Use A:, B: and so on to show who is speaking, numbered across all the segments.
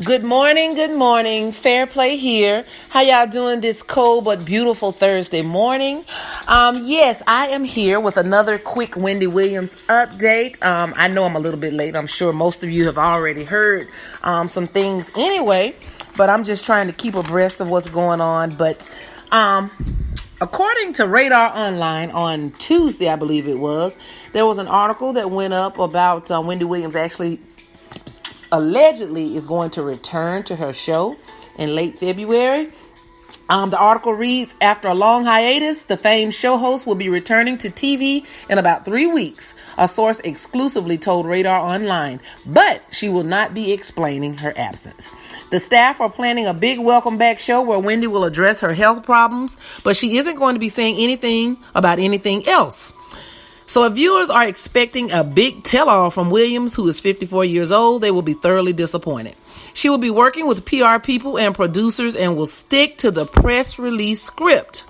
A: Good morning, good morning. Fair play here. How y'all doing this cold but beautiful Thursday morning? Yes, I am here with another quick Wendy Williams update. I know I'm a little bit late. I'm sure most of you have already heard some things anyway, but I'm just trying to keep abreast of what's going on. But according to Radar Online on Tuesday, I believe it was, there was an article that went up about Wendy Williams actually allegedly is going to return to her show in late February. The article reads, after a long hiatus, the famed show host will be returning to TV in about 3 weeks, a source exclusively told Radar Online, but she will not be explaining her absence. The staff are planning a big welcome back show where Wendy will address her health problems, but she isn't going to be saying anything about anything else. So if viewers are expecting a big tell-all from Williams, who is 54 years old, they will be thoroughly disappointed. She will be working with PR people and producers and will stick to the press release script,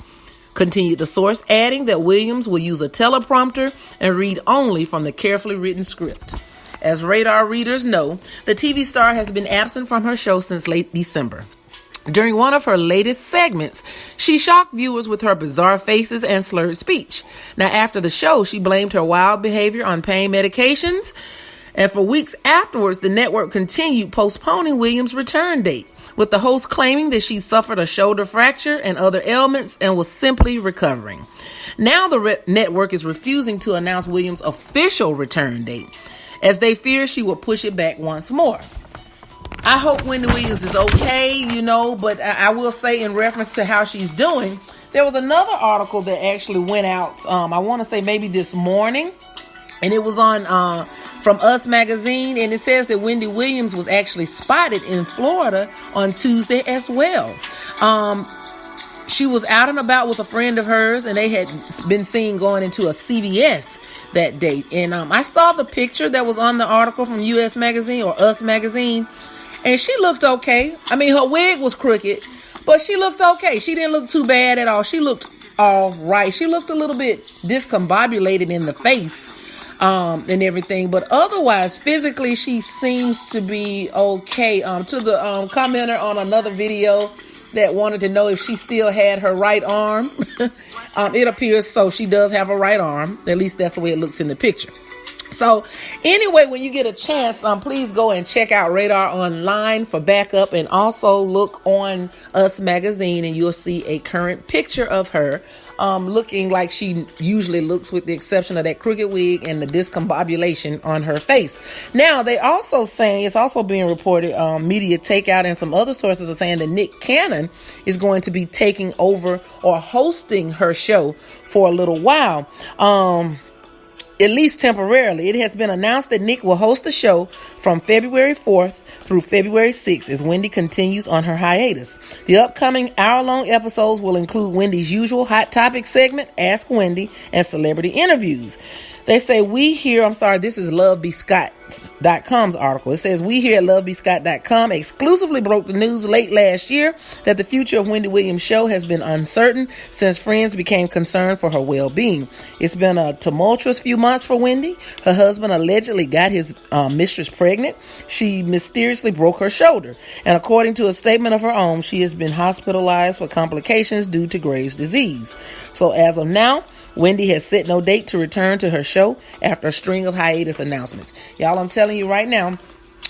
A: continued the source, adding that Williams will use a teleprompter and read only from the carefully written script. As Radar readers know, the TV star has been absent from her show since late December. During one of her latest segments, she shocked viewers with her bizarre faces and slurred speech. Now, after the show, she blamed her wild behavior on pain medications. And for weeks afterwards, the network continued postponing Williams' return date, with the host claiming that she suffered a shoulder fracture and other ailments and was simply recovering. Now the network is refusing to announce Williams' official return date, as they fear she will push it back once more. I hope Wendy Williams is okay, but I will say in reference to how she's doing, there was another article that actually went out, I want to say maybe this morning, and it was on from Us Magazine, and it says that Wendy Williams was actually spotted in Florida on Tuesday as well. She was out and about with a friend of hers, and they had been seen going into a CVS that day. And I saw the picture that was on the article from US Magazine or Us Magazine, and she looked okay. I mean, her wig was crooked, but she looked okay. She didn't look too bad at all. She looked all right. She looked a little bit discombobulated in the face and everything, but otherwise, physically, she seems to be okay. To the commenter on another video that wanted to know if she still had her right arm, it appears so. She does have a right arm. At least that's the way it looks in the picture. So anyway, when you get a chance, please go and check out Radar Online for backup, and also look on Us Magazine and you'll see a current picture of her looking like she usually looks, with the exception of that crooked wig and the discombobulation on her face. Now, they also saying, it's also being reported, Media Takeout and some other sources are saying that Nick Cannon is going to be taking over or hosting her show for a little while. At least temporarily. It has been announced that Nick will host the show from February 4th through February 6th as Wendy continues on her hiatus. The upcoming hour-long episodes will include Wendy's usual Hot Topic segment, Ask Wendy, and celebrity interviews. They say this is LoveBScott.com's article. It says, we here at LoveBScott.com exclusively broke the news late last year that the future of Wendy Williams' show has been uncertain since friends became concerned for her well-being. It's been a tumultuous few months for Wendy. Her husband allegedly got his mistress pregnant. She mysteriously broke her shoulder. And according to a statement of her own, she has been hospitalized for complications due to Graves' disease. So as of now, Wendy has set no date to return to her show after a string of hiatus announcements. Y'all, I'm telling you right now,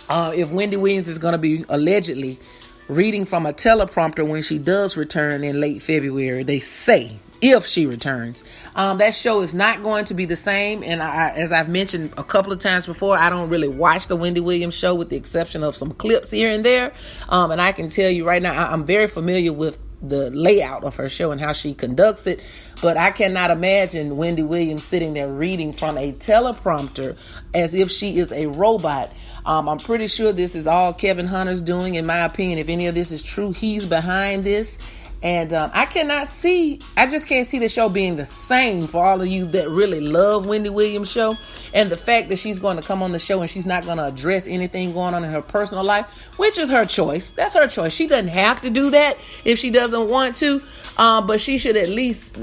A: if Wendy Williams is going to be allegedly reading from a teleprompter when she does return in late February, they say, if she returns, that show is not going to be the same. And as I've mentioned a couple of times before, I don't really watch the Wendy Williams show with the exception of some clips here and there. And I can tell you right now, I'm very familiar with the layout of her show and how she conducts it. But I cannot imagine Wendy Williams sitting there reading from a teleprompter as if she is a robot. I'm pretty sure this is all Kevin Hunter's doing, in my opinion. If any of this is true, he's behind this. And I just can't see the show being the same for all of you that really love Wendy Williams' show. And the fact that she's going to come on the show and she's not going to address anything going on in her personal life, which is her choice. That's her choice. She doesn't have to do that if she doesn't want to. But she should at least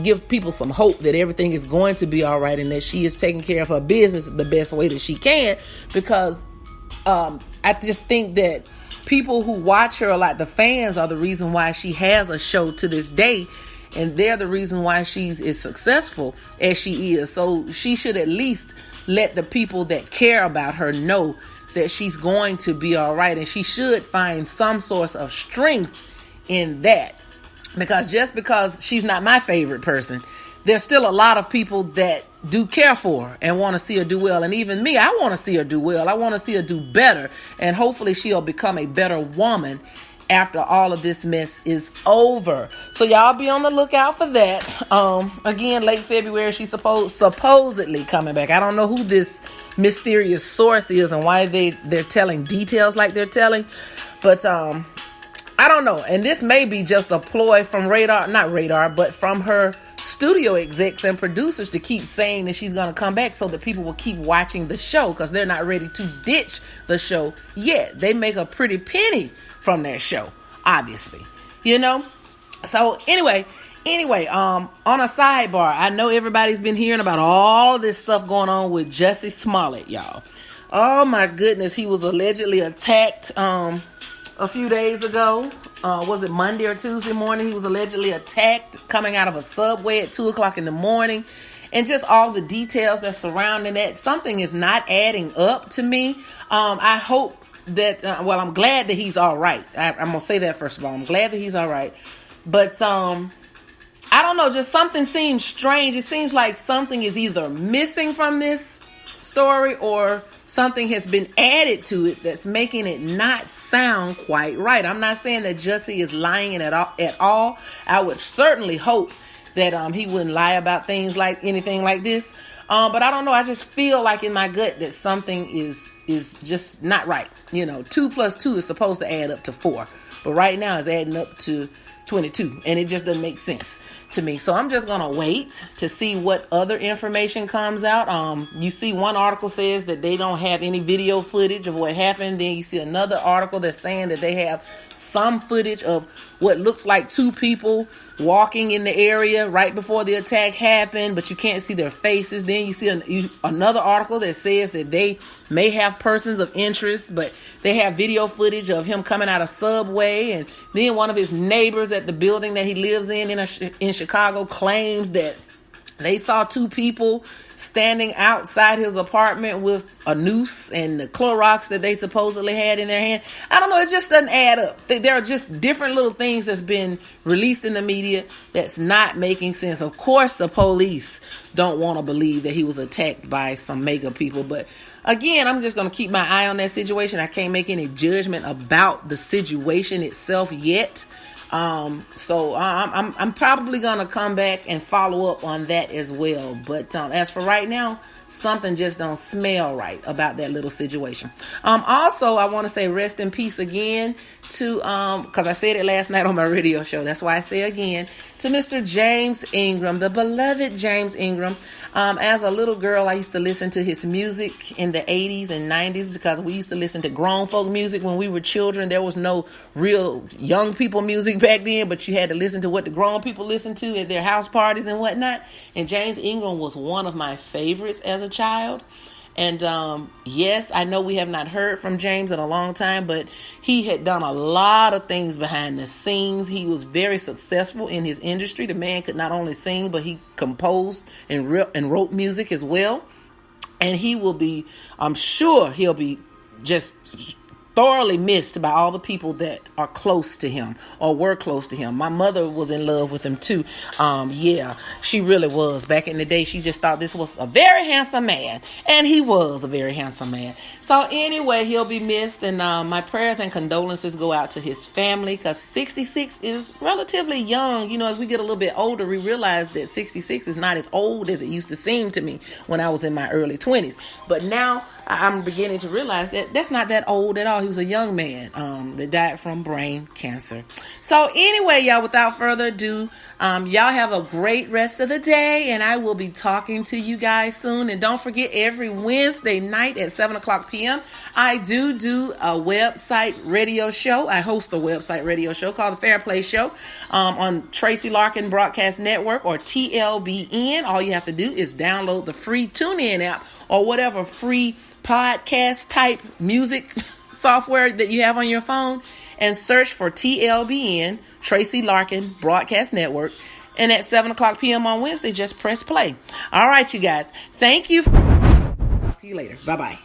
A: give people some hope that everything is going to be all right and that she is taking care of her business the best way that she can. Because I just think that people who watch her a lot, the fans, are the reason why she has a show to this day. And they're the reason why she's as successful as she is. So she should at least let the people that care about her know that she's going to be all right. And she should find some source of strength in that. Because just because she's not my favorite person, there's still a lot of people that do care for her and want to see her do well. And even me, I want to see her do well. I want to see her do better. And hopefully she'll become a better woman after all of this mess is over. So y'all be on the lookout for that. Again, late February, she's supposedly coming back. I don't know who this mysterious source is and why they're telling details like they're telling. But I don't know. And this may be just a ploy from but from her studio execs and producers to keep saying that she's going to come back so that people will keep watching the show, because they're not ready to ditch the show yet. They make a pretty penny from that show, obviously, So anyway, on a sidebar, I know everybody's been hearing about all this stuff going on with Jussie Smollett, y'all. Oh my goodness, he was allegedly attacked a few days ago. Was it Monday or Tuesday morning? He was allegedly attacked coming out of a subway at 2:00 in the morning. And just all the details that's surrounding that. Something is not adding up to me. I hope that, I'm glad that he's all right. I'm going to say that first of all. I'm glad that he's all right. But I don't know, just something seems strange. It seems like something is either missing from this story or something has been added to it that's making it not sound quite right. I'm not saying that Jussie is lying at all. I would certainly hope that he wouldn't lie about things like anything like this. But I don't know. I just feel like in my gut that something is just not right. 2 plus 2 is supposed to add up to 4. But right now it's adding up to 22. And it just doesn't make sense to me. So I'm just going to wait to see what other information comes out. You see one article says that they don't have any video footage of what happened. Then you see another article that's saying that they have some footage of what looks like 2 people walking in the area right before the attack happened, but you can't see their faces. Then you see another article that says that they may have persons of interest, but they have video footage of him coming out of Subway. And then one of his neighbors at the building that he lives in Chicago claims that they saw 2 people standing outside his apartment with a noose and the Clorox that they supposedly had in their hand. I don't know. It just doesn't add up. There are just different little things that's been released in the media that's not making sense. Of course, the police don't want to believe that he was attacked by some mega people. But again, I'm just going to keep my eye on that situation. I can't make any judgment about the situation itself yet. So I'm probably going to come back and follow up on that as well. But as for right now, something just don't smell right about that little situation. Also, I want to say rest in peace again to, because I said it last night on my radio show. That's why I say again, to Mr. James Ingram, the beloved James Ingram. As a little girl, I used to listen to his music in the 80s and 90s because we used to listen to grown folk music when we were children. There was no real young people music back then, but you had to listen to what the grown people listened to at their house parties and whatnot. And James Ingram was one of my favorites as a child. And yes, I know we have not heard from James in a long time, but he had done a lot of things behind the scenes. He was very successful in his industry. The man could not only sing, but he composed and wrote music as well. And he will be, I'm sure he'll be just thoroughly missed by all the people that are close to him or were close to him. My mother was in love with him too. Yeah, she really was. Back in the day, she just thought this was a very handsome man. And he was a very handsome man. So anyway, he'll be missed. And my prayers and condolences go out to his family, because 66 is relatively young. As we get a little bit older, we realize that 66 is not as old as it used to seem to me when I was in my early 20s. But now I'm beginning to realize that that's not that old at all. He was a young man that died from brain cancer. So anyway, y'all, without further ado, y'all have a great rest of the day, and I will be talking to you guys soon. And don't forget, every Wednesday night at 7:00 p.m., I do a website radio show. I host a website radio show called The Fair Play Show on Tracy Larkin Broadcast Network, or TLBN. All you have to do is download the free TuneIn app or whatever free podcast type music software that you have on your phone and search for TLBN, Tracy Larkin Broadcast Network. And at 7 o'clock p.m. on Wednesday, just press play. All right, you guys. Thank you. See you later. Bye-bye.